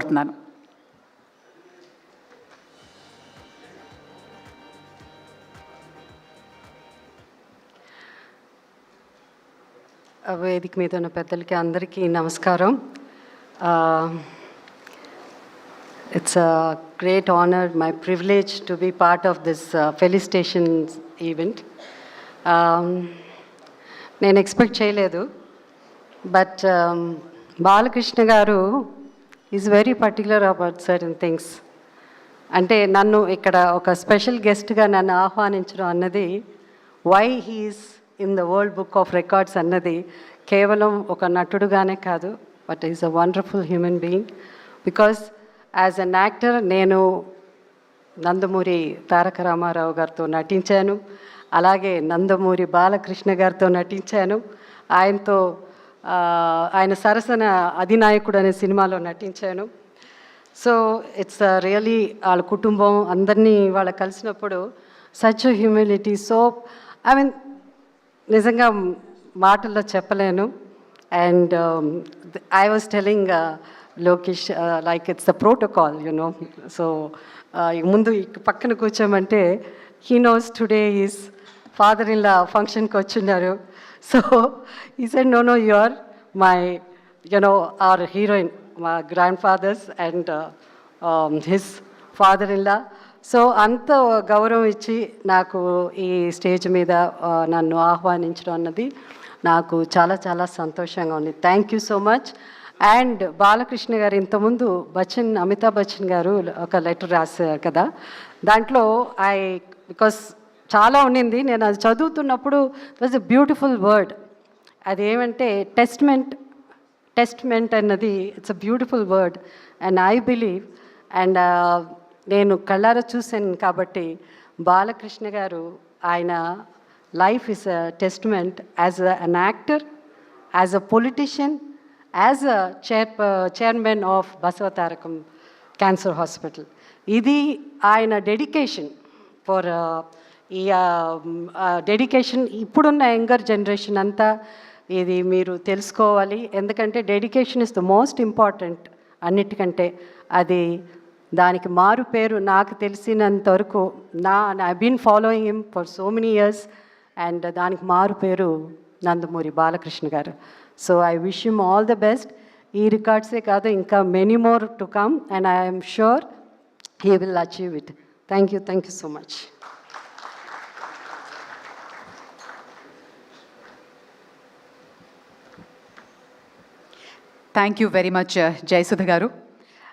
కోరుతున్నాను. వేదిక మీద ఉన్న పెద్దలకి అందరికీ నమస్కారం. It's a great honor, my privilege to be part of this felicitations event. నేను ఎక్స్పెక్ట్ చేయలేదు, but Balakrishna garu is very particular about certain things. అంటే నన్ను ఇక్కడ ఒక స్పెషల్ గెస్ట్గా నన్ను ఆహ్వానించడం అన్నది, why he's in the world book of records అన్నది కేవలం ఒక నటుడుగానే కాదు, but is a wonderful human being. Because as an actor నేను నందమూరి తారక రామారావు గారితో నటించాను, అలాగే నందమూరి బాలకృష్ణ గారితో నటించాను. ఆయన సరసన అధినాయకుడు అనే సినిమాలో నటించాను. సో ఇట్స్ రియలీ వాళ్ళ కుటుంబం అందరినీ వాళ్ళ కలిసినప్పుడు such humility. So I mean నిజంగా మాటల్లో చెప్పలేను. And I was telling Lokesh, like it's the protocol, you know. So ముందు పక్కన కూర్చోమంటే he knows today is father in law ఫంక్షన్కి వచ్చిన్నారు. So he said no no you are my you know our heroine, మా grandfather's and his father in law. సో అంత గౌరవం ఇచ్చి నాకు ఈ స్టేజ్ మీద నన్ను ఆహ్వానించడం అన్నది నాకు చాలా చాలా సంతోషంగా ఉంది. Thank you so much. And Balakrishna గారు ఇంతకుముందు అమితాబ్ బచ్చన్ గారు ఒక లెటర్ రాశారు కదా, దాంట్లో బికాస్ చాలా ఉండింది, నేను అది చదువుతున్నప్పుడు it was a beautiful word. అది ఏమంటే టెస్ట్మెంట్ అన్నది it's a beautiful word. And I believe, and నేను కళ్ళారా చూశాను కాబట్టి బాలకృష్ణ గారు ఆయన life is a testament as an actor, as a politician, as a chairman of Basavatarakam cancer hospital. ఇది ఆయన డెడికేషన్ ఫర్ ఈ డెడికేషన్ ఇప్పుడున్న యంగర్ జనరేషన్ అంతా ఇది మీరు తెలుసుకోవాలి. ఎందుకంటే dedication is the most important అన్నిటికంటే. అది దానికి మారు పేరు నాకు తెలిసినంత వరకు I been following him for so many years, and దానికి మారు పేరు Nandamuri Balakrishna garu. So I wish him all the best. ఈ రికార్డ్సే కాదు, ఇంకా many more to come, and I'm sure he will achieve it. Thank you so much. Thank you very much Jayasudha గారు.